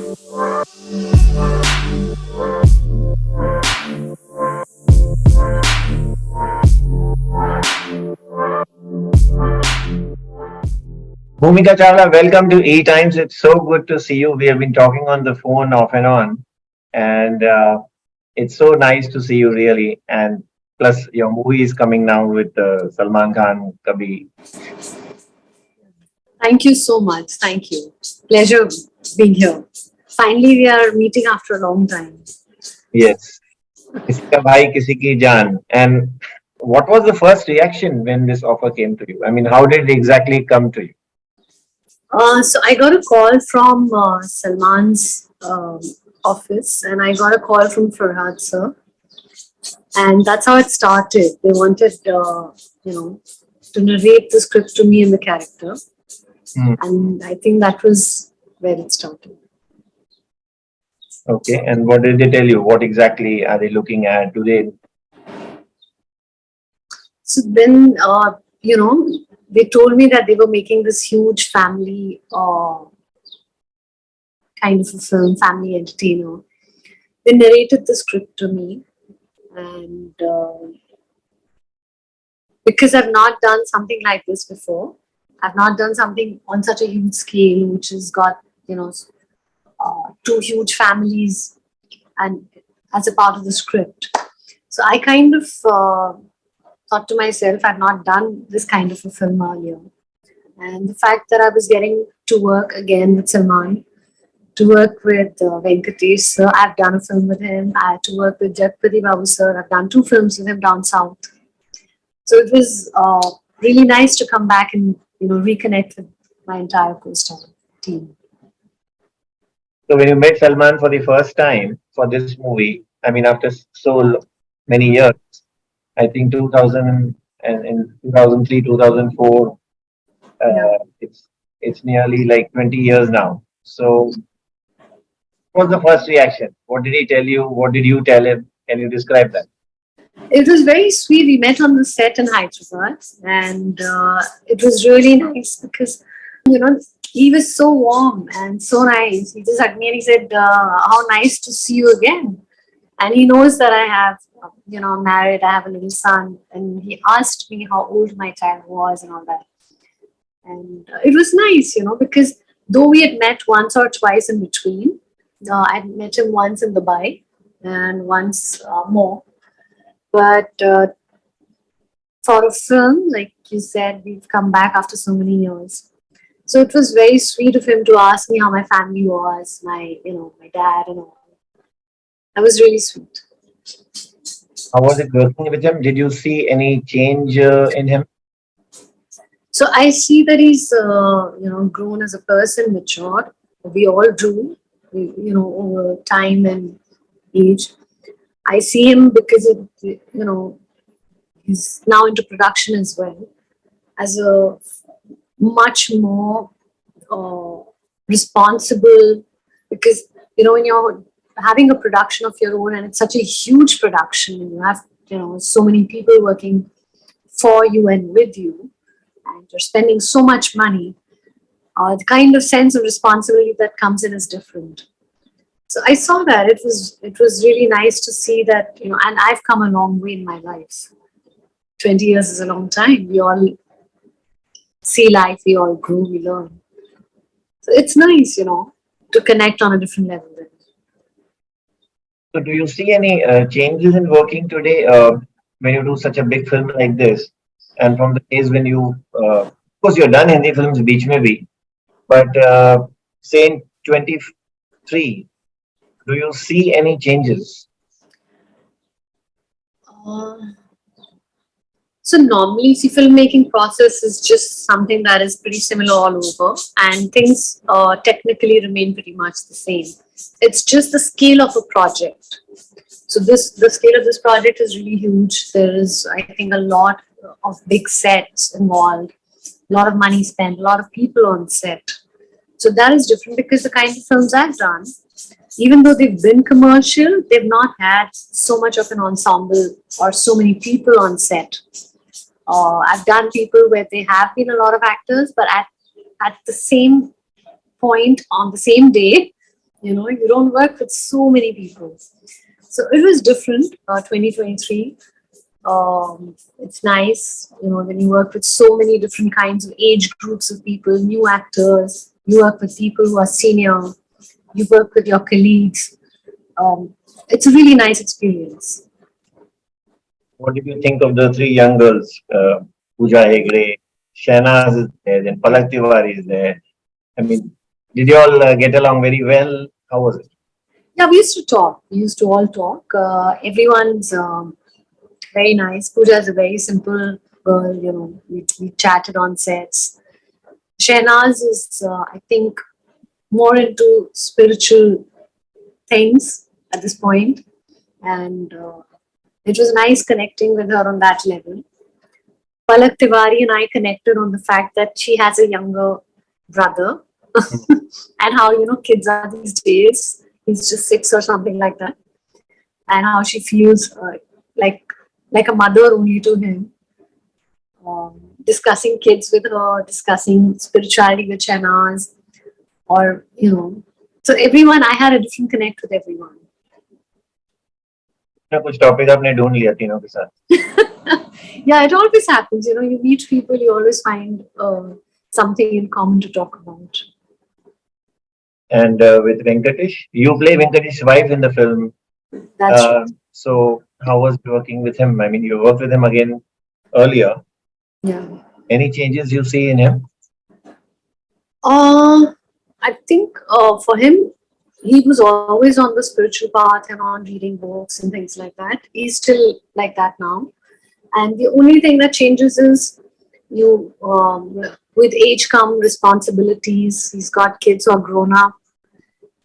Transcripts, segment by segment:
Bhumika Chawla, welcome to ETimes. It's so good to see you. We have been talking on the phone off and on, and it's so nice to see you, really. And plus, your movie is coming now with Salman Khan, Kabhi. Thank you so much. Thank you. Pleasure being here. Finally, we are meeting after a long time. Yes. Kisi ka bhai, kisi ki jaan. And what was the first reaction when this offer came to you? I mean, how did it exactly come to you? So I got a call from Salman's office, and I got a call from Farhad sir, and that's how it started. They wanted, to narrate the script to me and the character, Hmm. and I think that was where it started. Okay. And what did they tell you? What exactly are they looking at? Do they? So then, they told me that they were making this huge family kind of a film, family entertainer. They narrated the script to me, and because I've not done something like this before, I've not done something on such a huge scale, which has got two huge families and as a part of the script. So I kind of thought to myself, I've not done this kind of a film earlier. And the fact that I was getting to work again with Salman, to work with Venkatesh sir, I've done a film with him. I had to work with Jagpati Babu sir. I've done two films with him down south. So it was really nice to come back and reconnect with my entire co-star team. So when you met Salman for the first time for this movie, I mean, after many years, I think 2000 and in 2003, 2004, Yeah. it's nearly like 20 years now. So what was the first reaction? What did he tell you? What did you tell him? Can you describe that? It was very sweet. We met on the set in Hyderabad, and it was really nice because he was so warm and so nice. He just hugged me and he said, "How nice to see you again." And he knows that I have, married. I have a little son, and he asked me how old my child was and all that. And it was nice, because though we had met once or twice in between, I'd met him once in Dubai and once more. But for a film, like you said, we've come back after so many years. So it was very sweet of him to ask me how my family was, my dad and all. That was really sweet. How was it working with him? Did you see any change in him? So I see that he's, grown as a person, matured. We all do, over time and age. I see him because he's now into production as well, as a much more uh, responsible, because when you're having a production of your own and it's such a huge production and you have so many people working for you and with you, and you're spending so much money, the kind of sense of responsibility that comes in is different. So I saw that it was really nice to see that, and I've come a long way in my life. 20 years is a long time. We all see life, we all grow, we learn. So it's nice, to connect on a different level. Then. So do you see any changes in working today when you do such a big film like this? And from the days when of course, you're done Hindi films, beach mein bhi, but say in 23, do you see any changes? Uh, so normally, see, filmmaking process is just something that is pretty similar all over, and things technically remain pretty much the same. It's just the scale of a project. So the scale of this project is really huge. There is, I think, a lot of big sets involved, a lot of money spent, a lot of people on set. So that is different because the kind of films I've done, even though they've been commercial, they've not had so much of an ensemble or so many people on set. I've done people where they have been a lot of actors, but at the same point on the same day, You don't work with so many people. So it was different, 2023. It's nice, when you work with so many different kinds of age groups of people, new actors, you work with people who are senior, you work with your colleagues. It's a really nice experience. What did you think of the three young girls? Pooja Hegde, Shehnaaz is there, then Palak Tiwari is there. I mean, did you all get along very well? How was it? Yeah, we used to talk. We used to all talk. Everyone's very nice. Pooja is a very simple girl. We chatted on sets. Shehnaz is, I think, more into spiritual things at this point, and it was nice connecting with her on that level. Palak Tiwari and I connected on the fact that she has a younger brother, and how kids are these days. He's just 6 or something like that, and how she feels like like a mother only to him. Discussing kids with her, discussing spirituality with Shahnaz, or so everyone, I had a different connect with everyone. ना कुछ topic आपने ढूंढ लिया तीनों के साथ. Yeah, it always happens. You meet people, you always find something in common to talk about. And with Venkatesh, you play Venkatesh's wife in the film. That's right. So how was working with him? I mean, you worked with him again earlier. Yeah. Any changes you see in him? I think for him, he was always on the spiritual path and on reading books and things like that. He's still like that now. And the only thing that changes is you, with age come responsibilities. He's got kids who are grown up,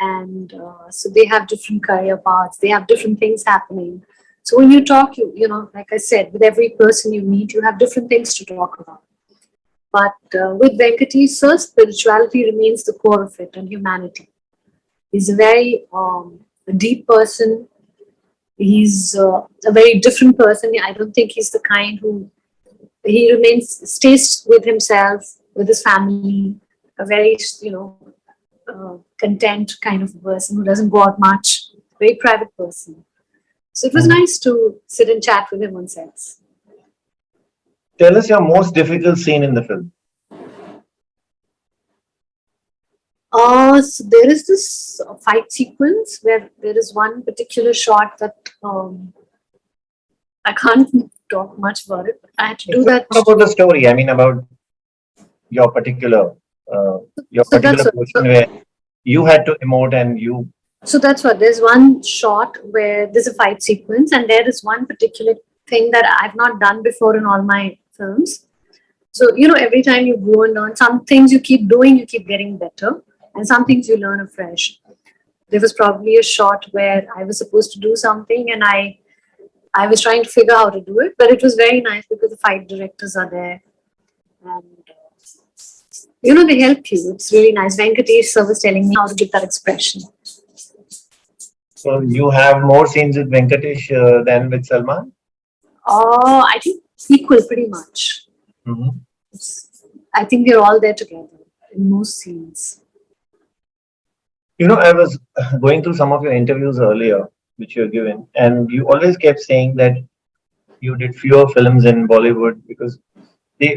and so they have different career paths. They have different things happening. So when you talk, like I said, with every person you meet, you have different things to talk about. But with Venkatesh, sir, spirituality remains the core of it, and humanity. He's a very deep person. He's a very different person. I don't think he's the kind who stays with himself, with his family, a very, content kind of a person who doesn't go out much, very private person. So it was Mhm. nice to sit and chat with him on sets. Tell us your most difficult scene in the film. So there is this fight sequence where there is one particular shot that I can't talk much about it. I had to do It's that. not about the story. I mean, about your particular uh, your So that's particular what. portion where you had to emote and you. So that's what. There's one shot where there's a fight sequence, and there is one particular thing that I've not done before in all my films. So every time you grow and learn, some things you keep doing, you keep getting better, and some things you learn afresh. There was probably a shot where I was supposed to do something, and I was trying to figure out how to do it, but it was very nice because the fight directors are there, and they help you. It's really nice. Venkatesh sir was telling me how to give that expression. So you have more scenes with Venkatesh than with Salman. I think equal, pretty much. Mhm. I think we're all there together in most scenes. I was going through some of your interviews earlier, which you have given, and you always kept saying that you did fewer films in Bollywood because they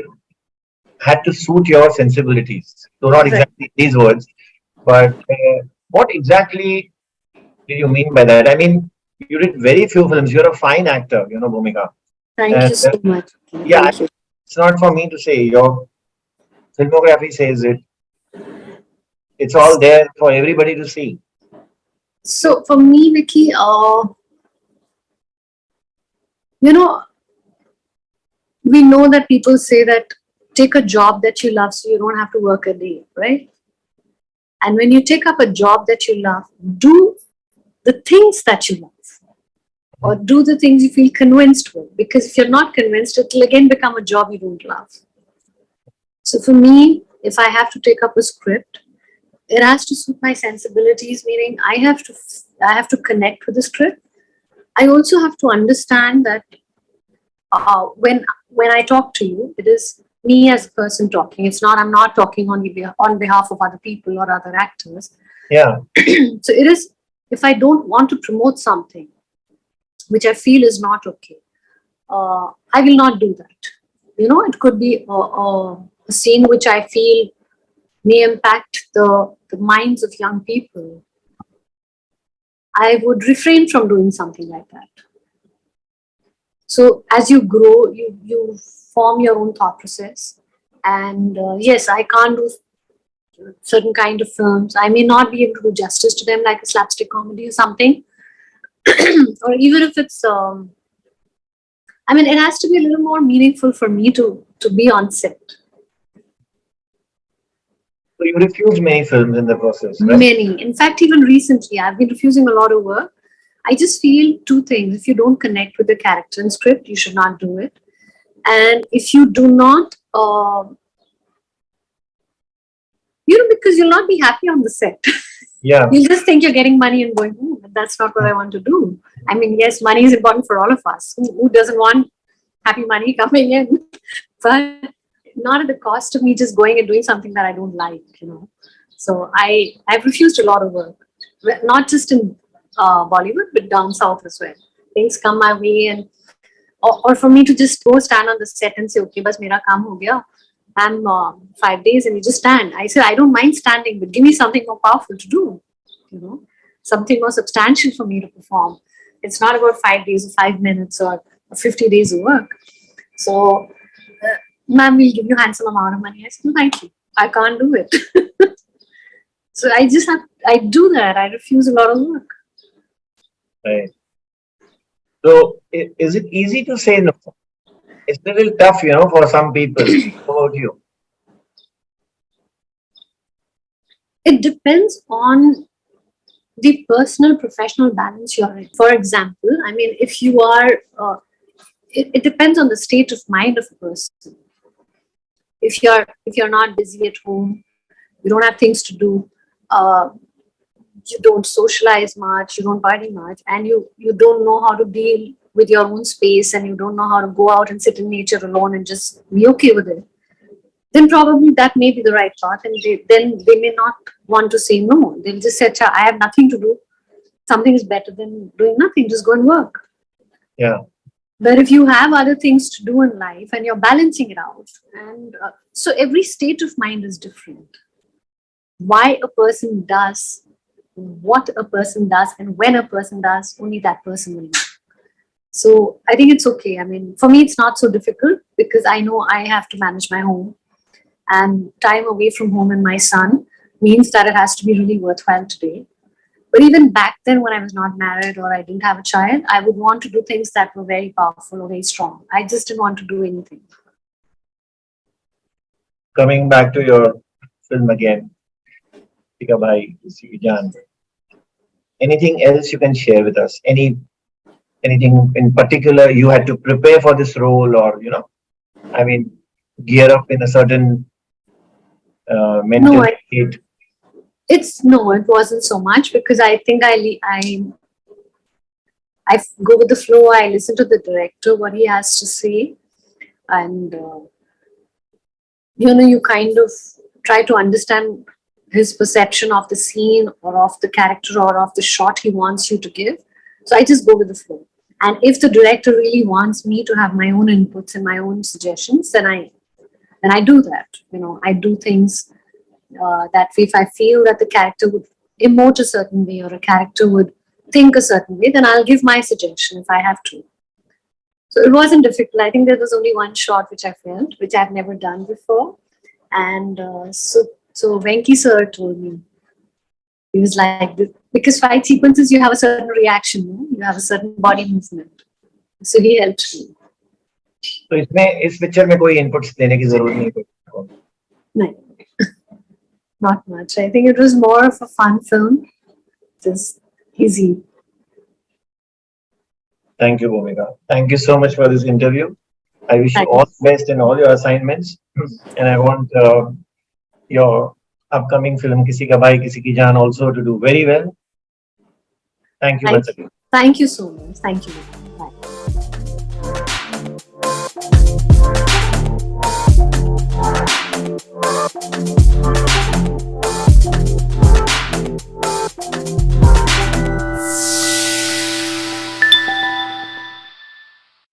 had to suit your sensibilities. So not Right. exactly these words, but what exactly did you mean by that? I mean, you did very few films. You're a fine actor, Bhumika. Thank And you so much. yeah, Thank you. it's not for me to say. Your filmography says it. It's all there for everybody to see. So for me, Vicky, you know, we know that people say that take a job that you love so you don't have to work a day, right? And when you take up a job that you love, do the things that you love, or do the things you feel convinced with. Because if you're not convinced, it'll again become a job you don't love. So for me, if I have to take up a script, it has to suit my sensibilities, meaning I have to connect with the script. I also have to understand that when I talk to you, it is me as a person talking. It's not I'm not talking on behalf of other people or other actors. Yeah. So it is, if I don't want to promote something which I feel is not okay, I will not do that. It could be a scene which I feel may impact the minds of young people. I would refrain from doing something like that. So as you grow, you form your own thought process. And yes, I can't do certain kind of films. I may not be able to do justice to them, like a slapstick comedy or something, or even if it's. I mean, it has to be a little more meaningful for me to be on set. So you refused many films in the process, right? Many, in fact, even recently, I've been refusing a lot of work. I just feel two things: if you don't connect with the character and script, you should not do it. And if you do not, because you'll not be happy on the set. Yeah. You'll just think you're getting money and going, but that's not what I want to do. I mean, yes, money is important for all of us. Who doesn't want happy money coming in? But not at the cost of me just going and doing something that I don't like. So I've refused a lot of work, not just in Bollywood, but down south as well. Things come my way, and or for me to just go stand on the set and say, okay, bas mera kaam ho gaya. I'm 5 days and you just stand. I said, I don't mind standing, but give me something more powerful to do, you know, something more substantial for me to perform. It's not about 5 days or 5 minutes or 50 days of work. So, ma'am, we'll give you handsome amount of money. I said, no, thank you. I can't do it. So I do that. I refuse a lot of work. Right. So is it easy to say no? It's a little tough, for some people. How about you? It depends on the personal professional balance you're in. For example, I mean, if you are, it depends on the state of mind of a person. If you're not busy at home, you don't have things to do, uh, you don't socialize much, you don't party much, and you don't know how to deal with your own space, and you don't know how to go out and sit in nature alone and just be okay with it, then probably that may be the right path, and then they may not want to say no. They'll just say, "Acha, I have nothing to do. Something is better than doing nothing. Just go and work." Yeah. But if you have other things to do in life and you're balancing it out, and so every state of mind is different. Why a person does what a person does and when a person does, only that person will know. So I think it's okay. I mean, for me, it's not so difficult because I know I have to manage my home, and time away from home and my son means that it has to be really worthwhile today. But even back then, when I was not married or I didn't have a child, I would want to do things that were very powerful or very strong. I just didn't want to do anything. Coming back to your film again, Tika Bhai Kisi, Jaan. Anything else you can share with us? Anything in particular you had to prepare for this role, or I mean, gear up in a certain No, mental state? it wasn't so much because I think I go with the flow. I listen to the director what he has to say, and you kind of try to understand his perception of the scene or of the character or of the shot he wants you to give. So I just go with the flow. And if the director really wants me to have my own inputs and my own suggestions, then I do that. I do things that way. If I feel that the character would emote a certain way or a character would think a certain way, then I'll give my suggestion if I have to. So it wasn't difficult. I think there was only one shot which I filmed, which I've never done before. And so Venki sir told me, he was like, because fight sequences, you have a certain reaction, no? You have a certain body movement. So he helped me. तो इसमें इस picture में कोई inputs देने की जरूरत नहीं है. No, not much. I think it was more of a fun film, just easy. Thank you, Bhumika. Thank you so much for this interview. I wish you Thank all you. the best in all your assignments, and I want your upcoming film Kisi Ka Bhai Kisi Ki Jaan also to do very well. Thank you once again. Thank you so much. Thank you. Bye.